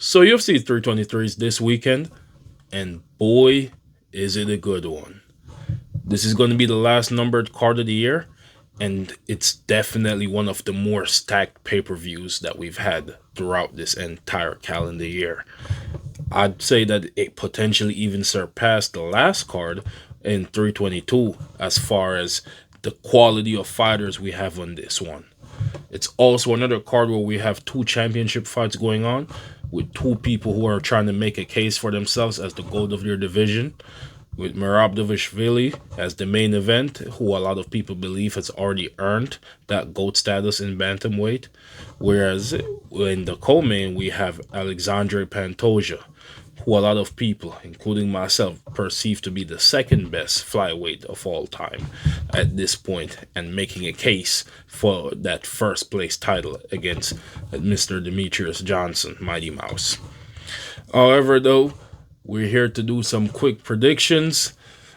So UFC 323 is this weekend, and boy, is it a good one. This is going to be the last numbered card of the year, and it's definitely one of the more stacked pay-per-views that we've had throughout this entire calendar year. I'd say that it potentially even surpassed the last card in 322 as far as the quality of fighters we have on this one. It's also another card where we have two championship fights going on with two people who are trying to make a case for themselves as the gold of their division. With Dvalishvili as the main event, who a lot of people believe has already earned that GOAT status in bantamweight. Whereas in the co-main, we have Alexandre Pantoja, who a lot of people, including myself, perceive to be the second best flyweight of all time at this point, and making a case for that first place title against Mr. Demetrius Johnson, Mighty Mouse. However, though, we're here to do some quick predictions,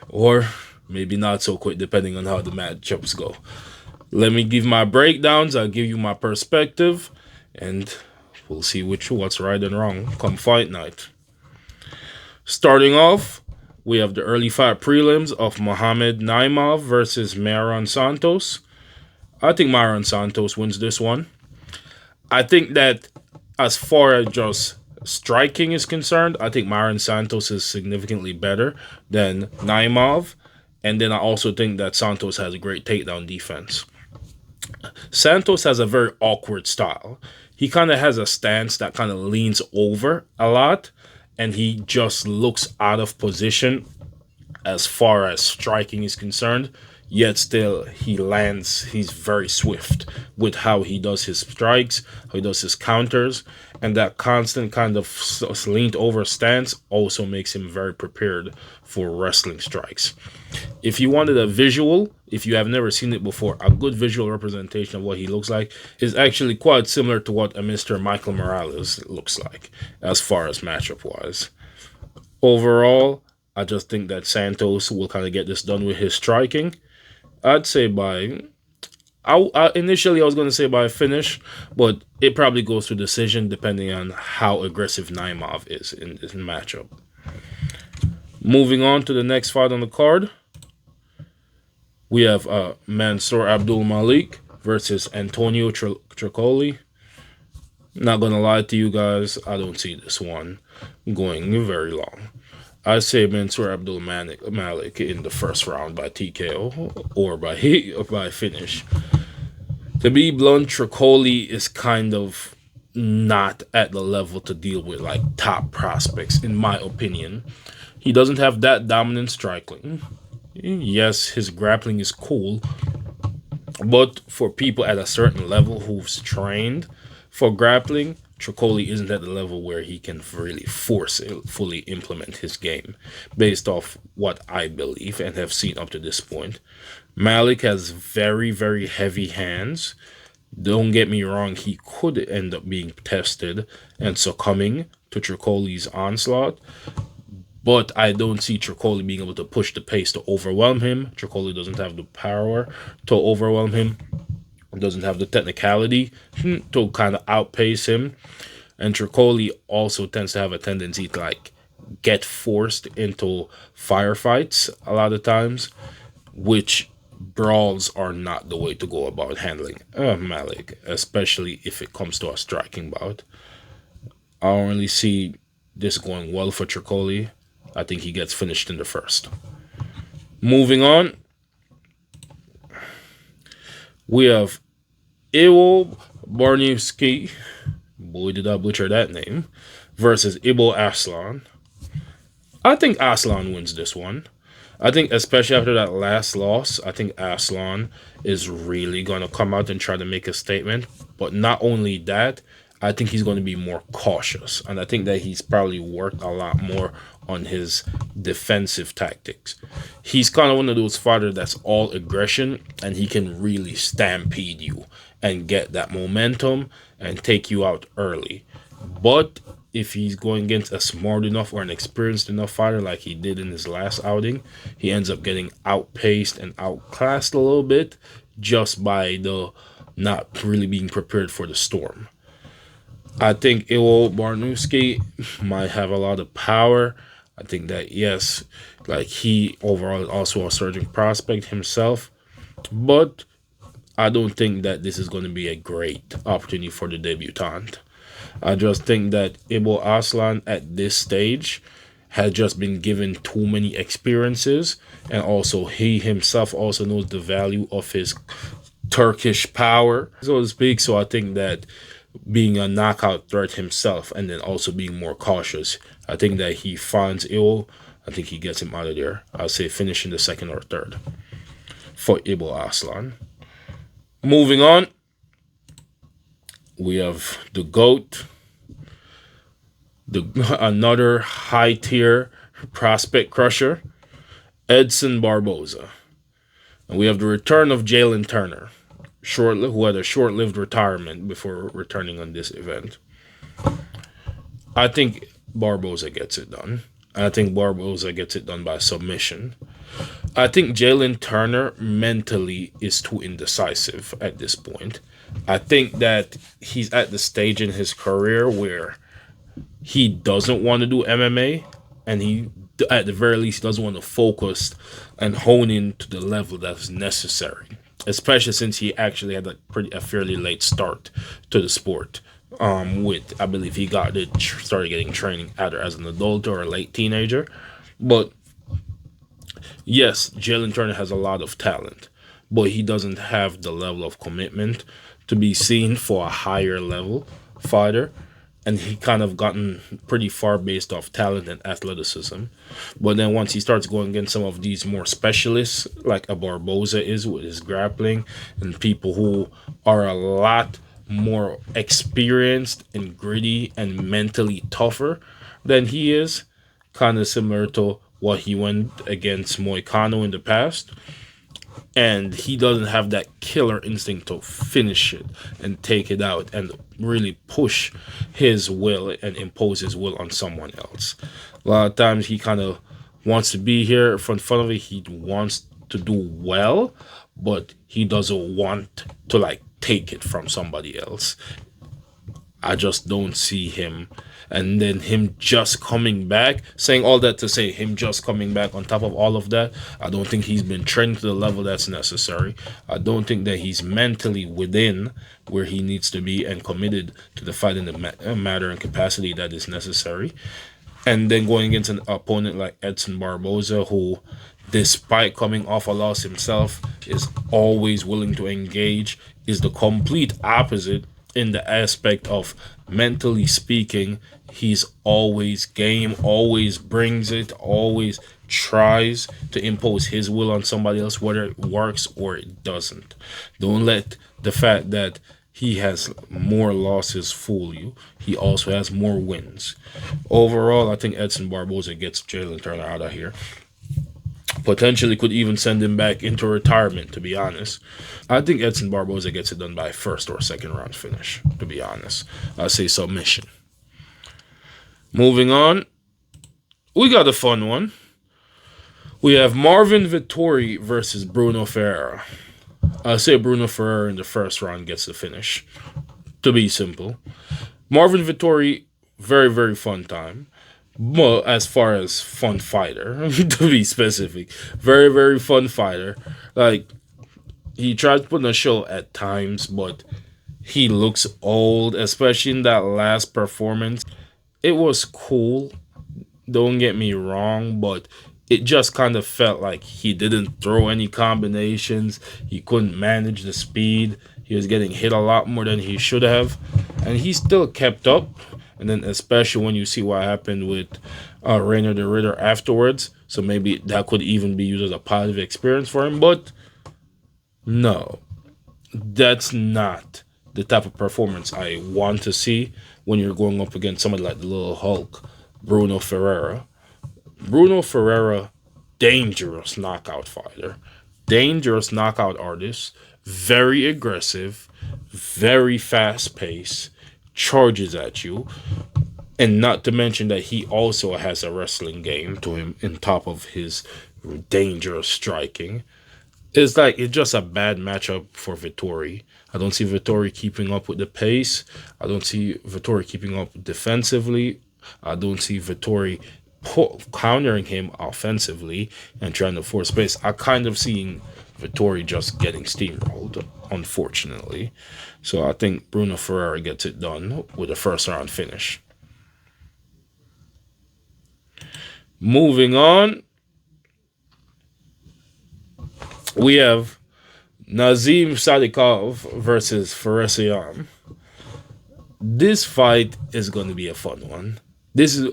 or maybe not so quick, depending on how the matchups go. Let me give my breakdowns, I'll give you my perspective, and we'll see what's right and wrong come fight night. Starting off, we have the early fight prelims of Mohamed Naimov versus Myron Santos. I think Myron Santos wins this one. I think that as far as just striking is concerned, I think Myron Santos is significantly better than Naimov. And then I also think that Santos has a great takedown defense. Santos has a very awkward style. He kind of has a stance that kind of leans over a lot, and he just looks out of position as far as striking is concerned. Yet still, he's very swift with how he does his strikes, how he does his counters, and that constant kind of leaned over stance also makes him very prepared for wrestling strikes. If you wanted a visual, if you have never seen it before, a good visual representation of what he looks like is actually quite similar to what a Mr. Michael Morales looks like as far as matchup-wise. Overall, I just think that Santos will kind of get this done with his striking. I'd say initially I was going to say by finish, but it probably goes to decision depending on how aggressive Naimov is in this matchup. Moving on to the next fight on the card, we have Mansour Abdul Malik versus Antonio Tricoli. Not going to lie to you guys, I don't see this one going very long. I say Mansour Abdul Malik in the first round by TKO or by finish. To be blunt, Tricoli is kind of not at the level to deal with like top prospects, in my opinion. He doesn't have that dominant striking. Yes, his grappling is cool, but for people at a certain level who's trained for grappling, Tricoli isn't at the level where he can really fully implement his game based off what I believe and have seen up to this point. Malik has very, very heavy hands. Don't get me wrong, he could end up being tested and succumbing to Tricoli's onslaught, but I don't see Tricoli being able to push the pace to overwhelm him. Tricoli doesn't have the power to overwhelm him. Doesn't have the technicality to kind of outpace him. And Tricoli also tends to have a tendency to like get forced into firefights a lot of times, which brawls are not the way to go about handling Malik, especially if it comes to a striking bout. I don't really see this going well for Tricoli. I think he gets finished in the first. Moving on, we have Iwo Barniewski, boy did I butcher that name, versus Ibo Aslan. I think Aslan wins this one. I think especially after that last loss, I think Aslan is really going to come out and try to make a statement. But not only that, I think he's going to be more cautious. And I think that he's probably worked a lot more on his defensive tactics. He's kind of one of those fighters that's all aggression, and he can really stampede you and get that momentum and take you out early. But if he's going against a smart enough or an experienced enough fighter like he did in his last outing, he ends up getting outpaced and outclassed a little bit just by the not really being prepared for the storm. I think Iwo Barnowski might have a lot of power. I think that, yes, like he overall is also a surging prospect himself, but I don't think that this is going to be a great opportunity for the debutant. I just think that Ibo Aslan at this stage had just been given too many experiences, and also he himself also knows the value of his Turkish power, so to speak. So I think that being a knockout threat himself and then also being more cautious, I think that he finds Iwo. I think he gets him out of there. I'll say finish in the second or third for Ibo Aslan. Moving on, we have the GOAT, the another high tier prospect crusher, Edson Barboza. And we have the return of Jalen Turner, who had a short-lived retirement before returning on this event. I think Barboza gets it done. I think Barboza gets it done by submission. I think Jalen Turner mentally is too indecisive at this point. I think that he's at the stage in his career where he doesn't want to do MMA, and he, at the very least, doesn't want to focus and hone in to the level that's necessary, especially since he actually had a fairly late start to the sport. With I believe he started getting training either as an adult or a late teenager, but yes, Jalen Turner has a lot of talent, but he doesn't have the level of commitment to be seen for a higher level fighter. And he kind of gotten pretty far based off talent and athleticism. But then once he starts going against some of these more specialists, like a Barboza is with his grappling, and people who are a lot more experienced and gritty and mentally tougher than he is, kind of similar to what he went against Moicano in the past, and he doesn't have that killer instinct to finish it and take it out and really push his will and impose his will on someone else. A lot of times he kind of wants to be here in front of it. He wants to do well, but he doesn't want to like take it from somebody else. I just don't see him. And then him just coming back, saying all that to say him just coming back on top of all of that, I don't think he's been trained to the level that's necessary. I don't think that he's mentally within where he needs to be and committed to the fight in the matter and capacity that is necessary. And then going against an opponent like Edson Barboza, who, despite coming off a loss himself, is always willing to engage, is the complete opposite in the aspect of mentally speaking. He's always game, always brings it, always tries to impose his will on somebody else, whether it works or it doesn't. Don't let the fact that he has more losses fool you. He also has more wins. Overall, I think Edson Barboza gets Jalen Turner out of here. Potentially could even send him back into retirement, to be honest. I think Edson Barboza gets it done by first or second round finish, to be honest. I say submission. Moving on, we got a fun one. We have Marvin Vettori versus Bruno Ferreira. I say Bruno Ferreira in the first round gets the finish, to be simple. Marvin Vettori, very, very fun time. Well, as far as fun fighter, to be specific, very, very fun fighter. Like, he tried to put on a show at times, but he looks old, especially in that last performance. It was cool, don't get me wrong, but it just kind of felt like he didn't throw any combinations. He couldn't manage the speed. He was getting hit a lot more than he should have, and he still kept up. And then especially when you see what happened with Rainer the Ritter afterwards, so maybe that could even be used as a positive experience for him. But no, that's not the type of performance I want to see when you're going up against somebody like the little Hulk, Bruno Ferreira. Bruno Ferreira, dangerous knockout fighter, dangerous knockout artist, very aggressive, very fast paced, charges at you, and not to mention that he also has a wrestling game to him on top of his dangerous striking. It's just a bad matchup for Vettori. I don't see Vettori keeping up with the pace. I don't see Vettori keeping up defensively. I don't see Vettori countering him offensively and trying to force pace. I kind of seeing Vettori just getting steamrolled, unfortunately. So I think Bruno Ferreira gets it done with a first round finish. Moving on, we have Nazim Sadikov versus Faresian. This fight is going to be a fun one.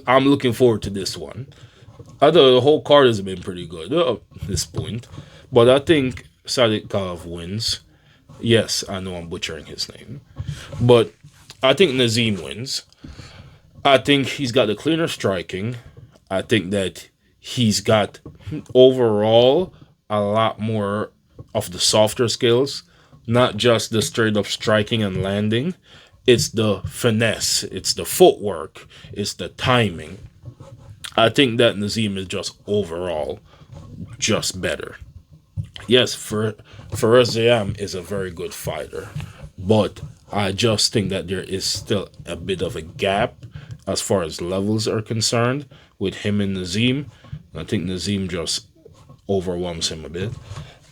I'm looking forward to this one. Although the whole card has been pretty good at this point, but I think Sadikov wins. Yes, I know I'm butchering his name, but I think Nazim wins. I think he's got the cleaner striking. I think that he's got overall a lot more of the softer skills, not just the straight up striking and landing. It's the finesse, it's the footwork, it's the timing. I think that Nazim is just overall just better. Yes, Faresian is a very good fighter, but I just think that there is still a bit of a gap as far as levels are concerned with him and Nazim. I think Nazim just overwhelms him a bit.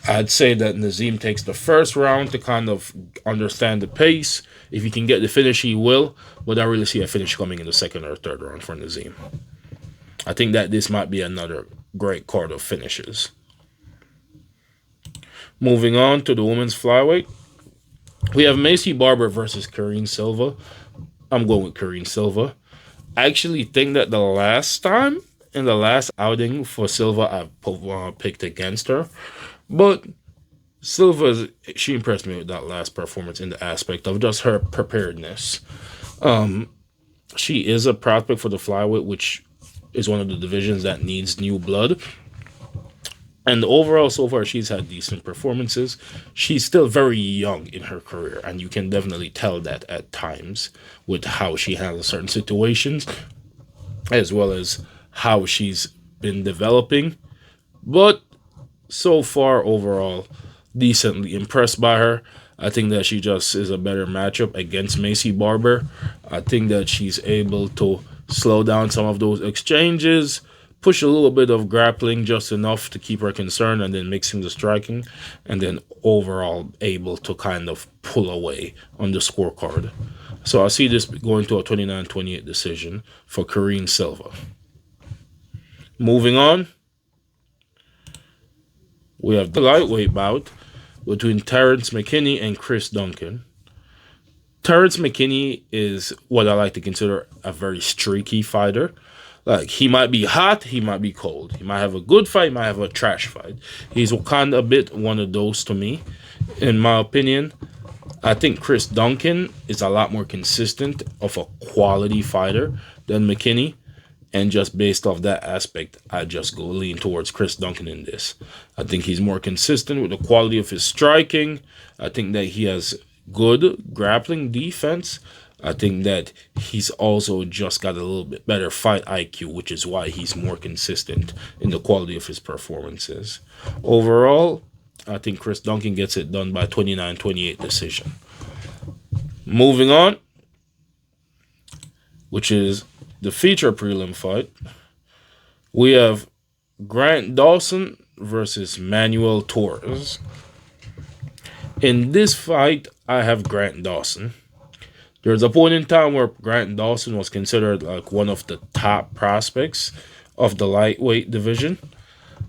I'd say that Nazim takes the first round to kind of understand the pace. If he can get the finish, he will. But I really see a finish coming in the second or third round for Nazim. I think that this might be another great card of finishes. Moving on to the women's flyweight, we have Macy Barber versus Karine Silva. I'm going with Karine Silva. I actually think that the last time in the last outing for Silva, I picked against her. But Silva, she impressed me with that last performance in the aspect of just her preparedness. She is a prospect for the flyweight, which is one of the divisions that needs new blood. And overall, so far, she's had decent performances. She's still very young in her career, and you can definitely tell that at times with how she handles certain situations, as well as how she's been developing. But so far, overall, decently impressed by her. I think that she just is a better matchup against Macy Barber. I think that she's able to slow down some of those exchanges, push a little bit of grappling just enough to keep her concerned, and then mixing the striking, and then overall able to kind of pull away on the scorecard. So I see this going to a 29-28 decision for Karine Silva. Moving on, we have the lightweight bout between Terrence McKinney and Chris Duncan. Terrence McKinney is what I like to consider a very streaky fighter. Like, he might be hot, he might be cold. He might have a good fight, might have a trash fight. He's kind of a bit one of those to me, in my opinion. I think Chris Duncan is a lot more consistent of a quality fighter than McKinney. And just based off that aspect, I just go lean towards Chris Duncan in this. I think he's more consistent with the quality of his striking. I think that he has good grappling defense. I think that he's also just got a little bit better fight IQ, which is why he's more consistent in the quality of his performances. Overall, I think Chris Duncan gets it done by 29-28 decision. Moving on, which is the feature prelim fight, we have Grant Dawson versus Manuel Torres. In this fight, I have Grant Dawson. There's a point in time where Grant Dawson was considered like one of the top prospects of the lightweight division.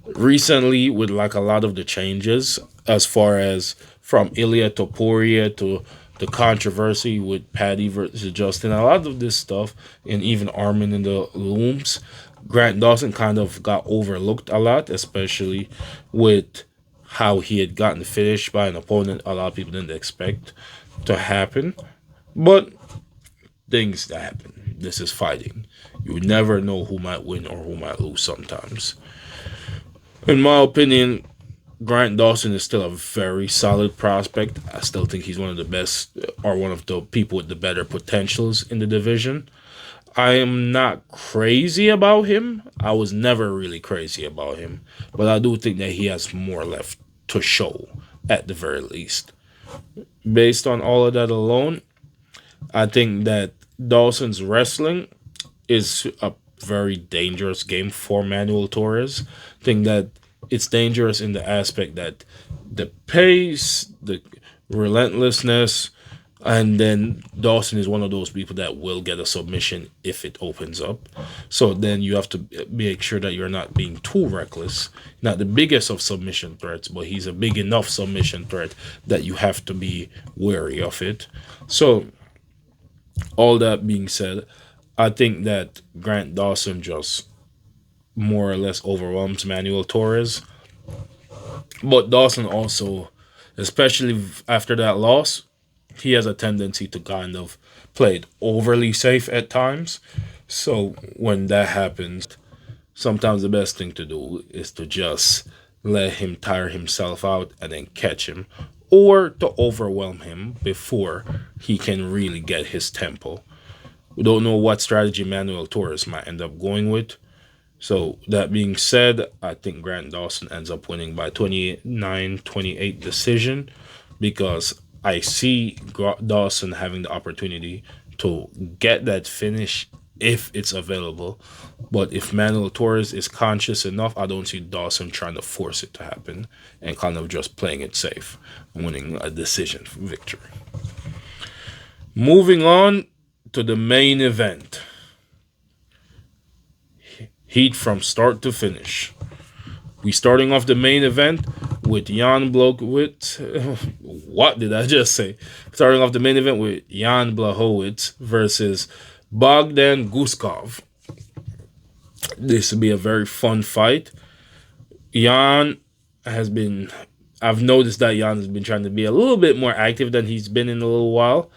Recently, with like a lot of the changes as far as from Ilya Topuria to the controversy with Paddy versus Justin, a lot of this stuff, and even Armin in the looms, Grant Dawson kind of got overlooked a lot, especially with how he had gotten finished by an opponent a lot of people didn't expect to happen. But things happen. This is fighting. You never know who might win or who might lose sometimes. In my opinion, Grant Dawson is still a very solid prospect. I still think he's one of the best, or one of the people with the better potentials in the division. I am not crazy about him. I was never really crazy about him. But I do think that he has more left to show, at the very least. Based on all of that alone, I think that Dawson's wrestling is a very dangerous game for Manuel Torres. I think that it's dangerous in the aspect that the pace, the relentlessness, and then Dawson is one of those people that will get a submission if it opens up. So then you have to make sure that you're not being too reckless. Not the biggest of submission threats, but he's a big enough submission threat that you have to be wary of it. So all that being said, I think that Grant Dawson just more or less overwhelms Manuel Torres. But Dawson also, especially after that loss, he has a tendency to kind of play it overly safe at times. So when that happens, sometimes the best thing to do is to just let him tire himself out and then catch him, or to overwhelm him before he can really get his tempo. We don't know what strategy Manuel Torres might end up going with. So that being said, I think Grant Dawson ends up winning by 29-28 decision, because I see Dawson having the opportunity to get that finish if it's available. But if Manuel Torres is conscious enough, I don't see Dawson trying to force it to happen and kind of just playing it safe, winning a decision victory. Moving on to the main event. Heat from start to finish. We starting off the main event with Jan Blachowicz. What did I just say? Starting off the main event with Jan Blachowicz versus Bogdan Guskov. This will be a very fun fight. Jan has been... I've noticed that Jan has been trying to be a little bit more active than he's been in a little while.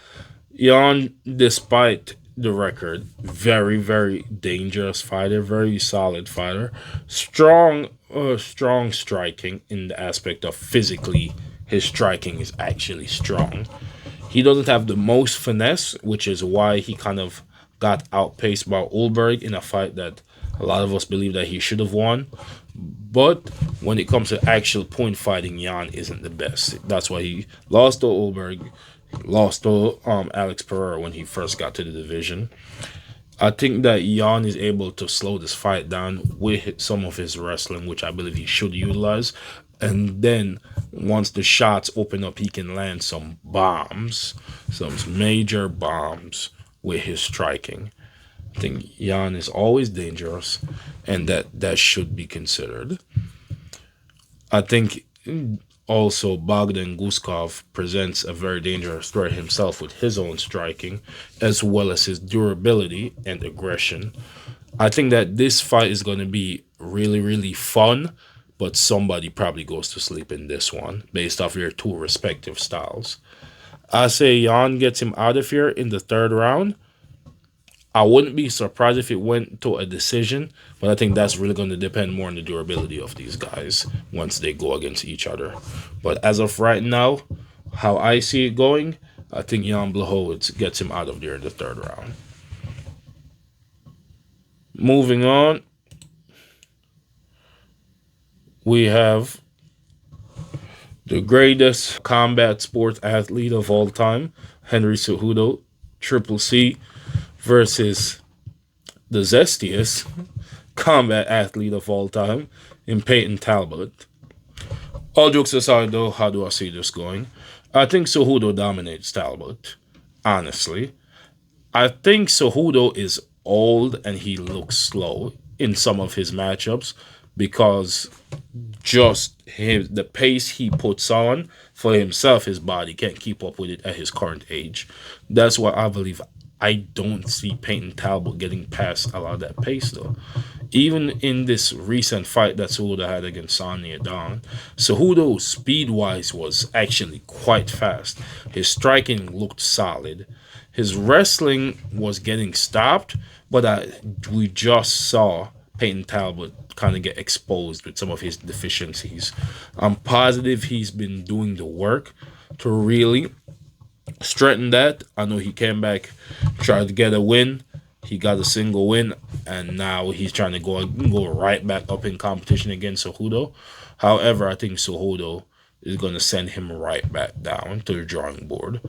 Jan, despite the record, very, very dangerous fighter, very solid fighter, strong striking in the aspect of physically, his striking is actually strong. He doesn't have the most finesse, which is why he kind of got outpaced by Ulberg in a fight that a lot of us believe that he should have won. But when it comes to actual point fighting, Jan isn't the best. That's why he lost to Ulberg, lost to Alex Pereira when he first got to the division. I think that Jan is able to slow this fight down with some of his wrestling, which I believe he should utilize. And then once the shots open up, he can land some bombs, some major bombs with his striking. I think Jan is always dangerous, and that should be considered. I think also Bogdan Guskov presents a very dangerous threat himself with his own striking, as well as his durability and aggression. I think that this fight is going to be really, really fun, but somebody probably goes to sleep in this one based off their two respective styles. I say Jan gets him out of here in the third round. I wouldn't be surprised if it went to a decision, but I think that's really going to depend more on the durability of these guys once they go against each other. But as of right now, how I see it going, I think Jan Blachowicz gets him out of there in the third round. Moving on, we have the greatest combat sports athlete of all time, Henry Cejudo, Triple C, versus the zestiest combat athlete of all time in Peyton Talbot. All jokes aside, though, how do I see this going? I think Cejudo dominates Talbot, honestly. I think Cejudo is old and he looks slow in some of his matchups because just the pace he puts on for himself, his body can't keep up with it at his current age. That's why I believe I don't see Peyton Talbot getting past a lot of that pace, though. Even in this recent fight that Cejudo had against Sonny Dawn, Cejudo, speed-wise, was actually quite fast. His striking looked solid. His wrestling was getting stopped, but we just saw Peyton Talbot kind of get exposed with some of his deficiencies. I'm positive he's been doing the work to really strengthen that. I know he came back, tried to get a win. He got a single win, and now he's trying to go right back up in competition against Cejudo. However, I think Cejudo is going to send him right back down to the drawing board.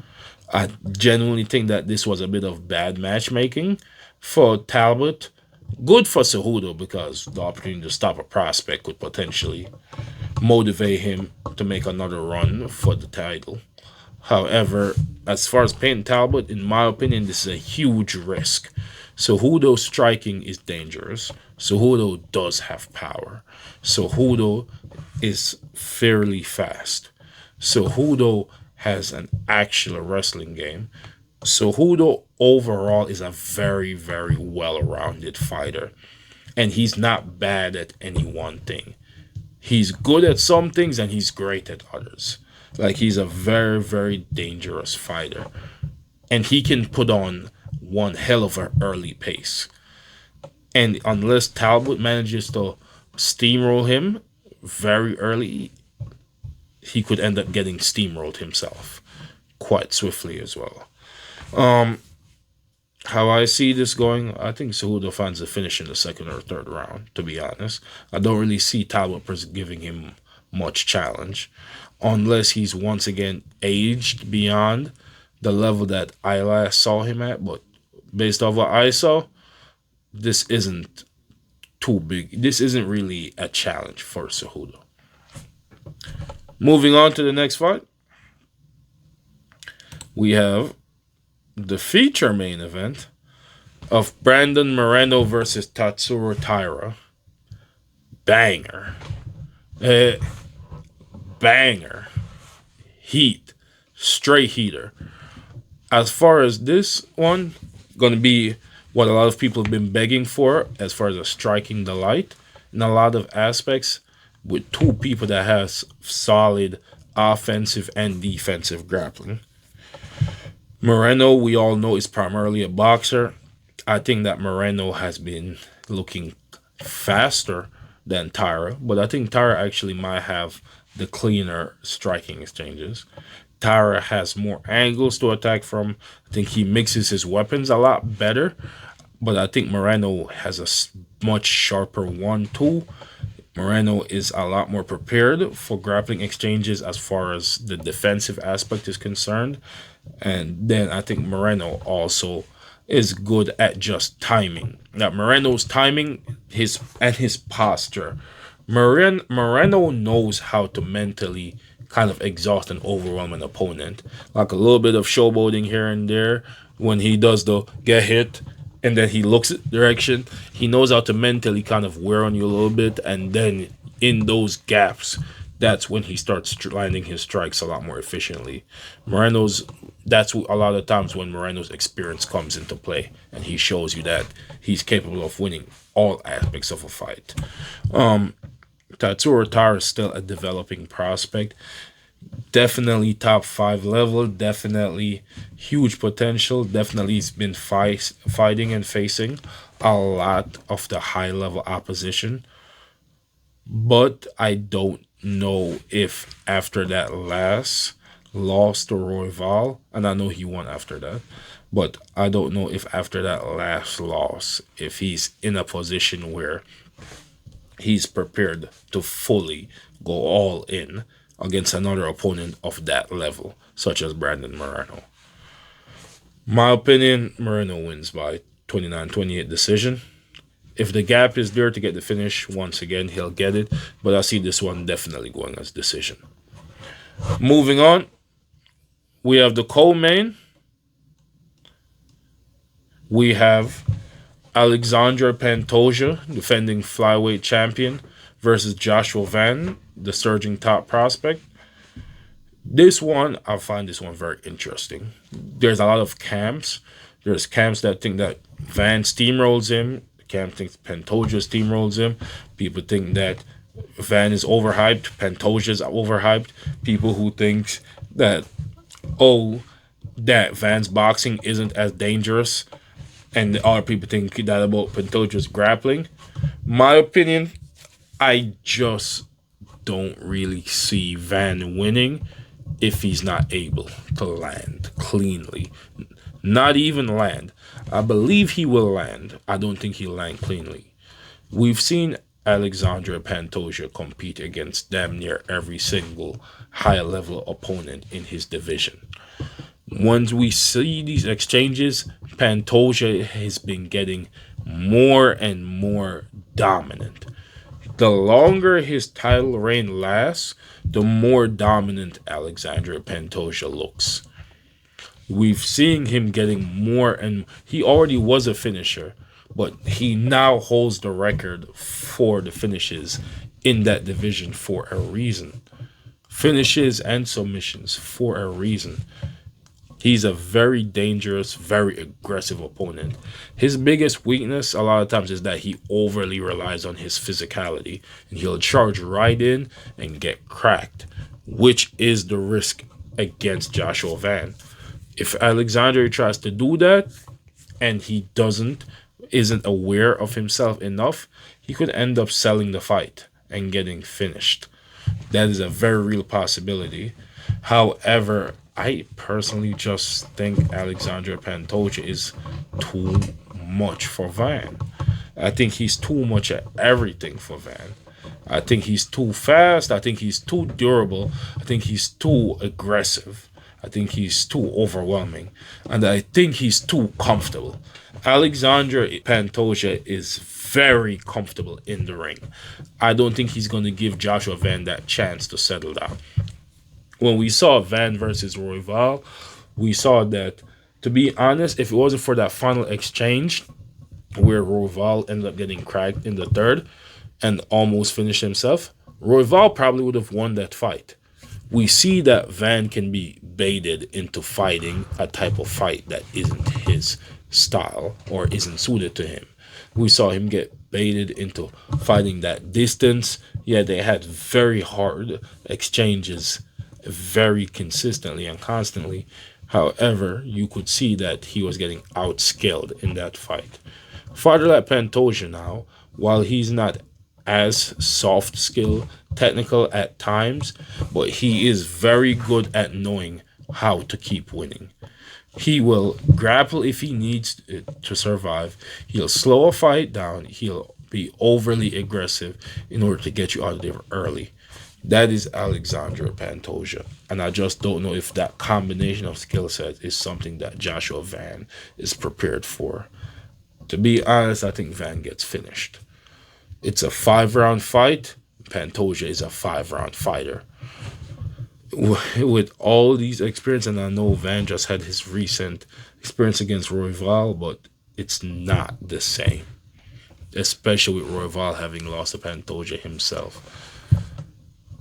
I genuinely think that this was a bit of bad matchmaking for Talbot. Good for Cejudo because the opportunity to stop a prospect could potentially motivate him to make another run for the title. However, as far as Payne Talbot, in my opinion, this is a huge risk. Cejudo's striking is dangerous. Cejudo does have power. Cejudo is fairly fast. Cejudo has an actual wrestling game. Cejudo overall is a very, very well-rounded fighter. And he's not bad at any one thing. He's good at some things and he's great at others. Like he's a very, very dangerous fighter. And he can put on one hell of an early pace. And unless Talbot manages to steamroll him very early, he could end up getting steamrolled himself quite swiftly as well. How I see this going, I think Cejudo finds a finish in the second or third round, to be honest. I don't really see Talbot giving him much challenge unless he's once again aged beyond the level that I last saw him at. But based off what I saw, this isn't too big. This isn't really a challenge for Cejudo. Moving on to the next fight, we have the feature main event of Brandon Moreno versus Tatsuro Taira. Banger. Banger. Heat. Straight heater. As far as this one, going to be what a lot of people have been begging for as far as a striking delight in a lot of aspects, with two people that has solid offensive and defensive grappling. Moreno, we all know, is primarily a boxer. I think that Moreno has been looking faster than Taira, but I think Taira actually might have the cleaner striking exchanges. Taira has more angles to attack from. I think he mixes his weapons a lot better, but I think Moreno has a much sharper 1-2. Moreno is a lot more prepared for grappling exchanges as far as the defensive aspect is concerned. And then I think Moreno also is good at just timing. Now, Moreno's timing, his posture. Moreno knows how to mentally kind of exhaust and overwhelm an opponent. Like a little bit of showboating here and there when he does the get hit and then he looks at direction. He knows how to mentally kind of wear on you a little bit, and then in those gaps, that's when he starts landing his strikes a lot more efficiently. That's a lot of times when Moreno's experience comes into play, and he shows you that he's capable of winning all aspects of a fight. Tatsuro Taira is still a developing prospect. Definitely top 5 level, definitely huge potential. Definitely he's been fighting and facing a lot of the high level opposition. But I don't know if after that last loss to Royval, and I know he won after that, but I don't know if after that last loss, if he's in a position where he's prepared to fully go all in against another opponent of that level, such as Brandon Moreno. My opinion, Moreno wins by 29-28 decision. If the gap is there to get the finish, once again, he'll get it. But I see this one definitely going as decision. Moving on, we have the co-main. We have Alexandre Pantoja, defending flyweight champion, versus Joshua Van, the surging top prospect. This one, I find this one very interesting. There's a lot of camps. There's camps that think that Van steamrolls him. Camp thinks Pantoja steamrolls him. People think that Van is overhyped. Pantoja's overhyped. People who think that, that Van's boxing isn't as dangerous. And the other people think that about Pantoja's grappling. My opinion, I just don't really see Van winning if he's not able to land cleanly. Not even land. I believe he will land. I don't think he'll land cleanly. We've seen Alexandre Pantoja compete against damn near every single high level opponent in his division. Once we see these exchanges, Pantoja has been getting more and more dominant. The longer his title reign lasts, the more dominant Alexandre Pantoja looks. We've seen him getting more, and he already was a finisher, but he now holds the record for the finishes in that division for a reason. Finishes and submissions for a reason. He's a very dangerous, very aggressive opponent. His biggest weakness a lot of times is that he overly relies on his physicality, and he'll charge right in and get cracked, which is the risk against Joshua Van. If Alexander tries to do that and he isn't aware of himself enough, he could end up selling the fight and getting finished. That is a very real possibility. However, I personally just think Alexandre Pantoja is too much for Van. I think he's too much at everything for Van. I think he's too fast. I think he's too durable. I think he's too aggressive. I think he's too overwhelming. And I think he's too comfortable. Alexandre Pantoja is very comfortable in the ring. I don't think he's going to give Joshua Van that chance to settle down. When we saw Van versus Royval, we saw that, to be honest, if it wasn't for that final exchange where Royval ended up getting cracked in the third and almost finished himself, Royval probably would have won that fight. We see that Van can be baited into fighting a type of fight that isn't his style or isn't suited to him. We saw him get baited into fighting that distance. Yeah, they had very hard exchanges very consistently and constantly. However, you could see that he was getting outscaled in that fight. Fighter like Pantoja now, while he's not as soft skill technical at times, but he is very good at knowing how to keep winning. He will grapple if he needs to survive. He'll slow a fight down. He'll be overly aggressive in order to get you out of there early. That is Alexandre Pantoja. And I just don't know if that combination of skill sets is something that Joshua Van is prepared for. To be honest, I think Van gets finished. It's a 5-round fight. Pantoja is a 5-round fighter. With all these experience, and I know Van just had his recent experience against Royval, but it's not the same. Especially with Royval having lost to Pantoja himself.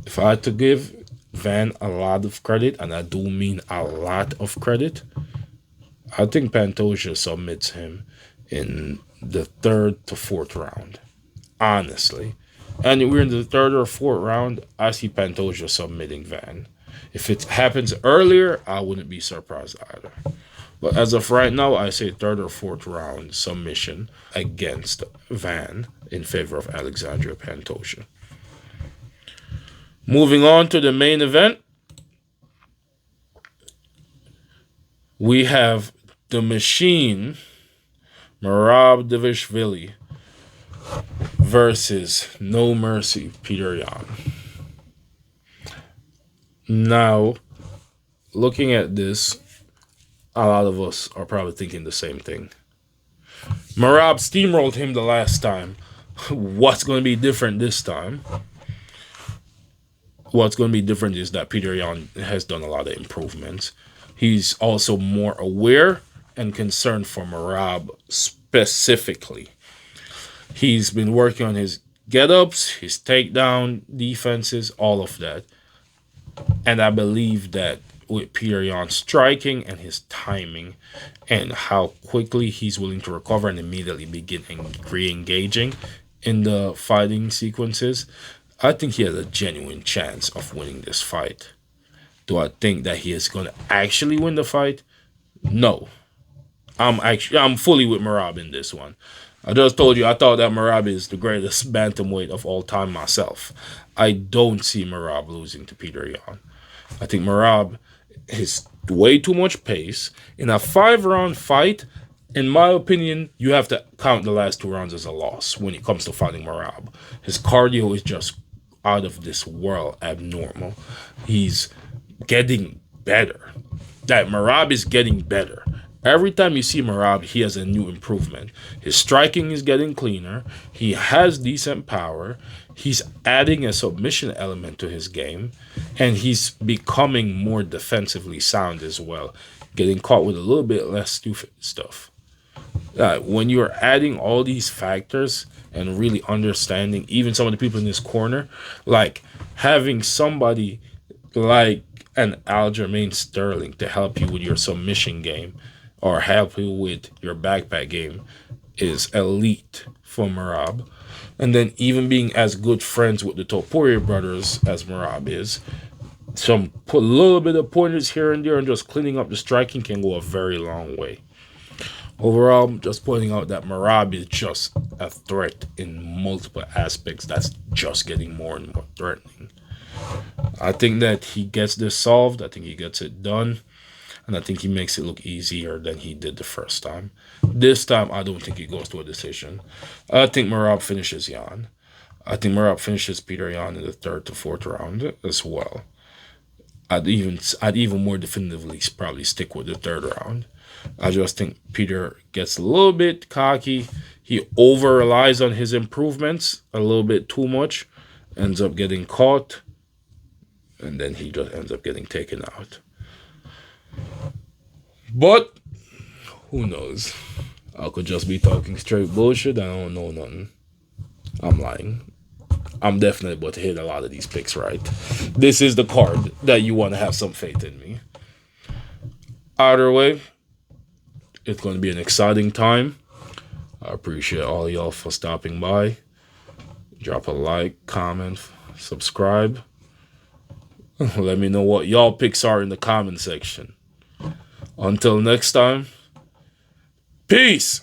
If I had to give Van a lot of credit, and I do mean a lot of credit, I think Pantoja submits him in the 3rd to 4th round. Honestly. And we're in the 3rd or 4th round, I see Pantoja submitting Van. If it happens earlier, I wouldn't be surprised either. But as of right now, I say 3rd or 4th round submission against Van in favor of Alexandre Pantoja. Moving on to the main event, we have the Machine, Merab Dvalishvili, versus No Mercy, Peter Yan. Now, looking at this, a lot of us are probably thinking the same thing. Merab steamrolled him the last time. What's going to be different this time? What's going to be different is that Peter Yan has done a lot of improvements. He's also more aware and concerned for Merab specifically. He's been working on his get-ups, his takedown defenses, all of that. And I believe that with Peter Yan striking and his timing and how quickly he's willing to recover and immediately begin re-engaging in the fighting sequences, I think he has a genuine chance of winning this fight. Do I think that he is going to actually win the fight? No. I'm fully with Merab in this one. I just told you I thought that Merab is the greatest bantamweight of all time myself. I don't see Merab losing to Peter Yan. I think Merab is way too much pace. In a 5-round fight, In my opinion, you have to count the last 2 rounds as a loss when it comes to fighting Marab. His cardio is just out of this world abnormal. He's getting better. That Marab is getting better. Every time you see Marab, he has a new improvement. His striking is getting cleaner. He has decent power. He's adding a submission element to his game. And he's becoming more defensively sound as well. Getting caught with a little bit less stupid stuff. When you're adding all these factors and really understanding even some of the people in this corner, like having somebody like an Aljamain Sterling to help you with your submission game or help you with your backpack game is elite for Marab. And then even being as good friends with the Topuria brothers as Marab is, some put a little bit of pointers here and there and just cleaning up the striking can go a very long way. Overall, I'm just pointing out that Marab is just a threat in multiple aspects that's just getting more and more threatening. I think that he gets this solved. I think he gets it done. And I think he makes it look easier than he did the first time. This time, I don't think he goes to a decision. I think Marab finishes Jan. I think Marab finishes Peter Yan in the 3rd to 4th round as well. I'd even more definitively probably stick with the 3rd round. I just think Peter gets a little bit cocky. He over relies on his improvements a little bit too much. Ends up getting caught. And then he just ends up getting taken out. But who knows? I could just be talking straight bullshit. I don't know nothing. I'm lying. I'm definitely about to hit a lot of these picks right. This is the card that you want to have some faith in me. Either way, it's going to be an exciting time. I appreciate all y'all for stopping by. Drop a like, comment, subscribe. Let me know what y'all picks are in the comment section. Until next time, peace!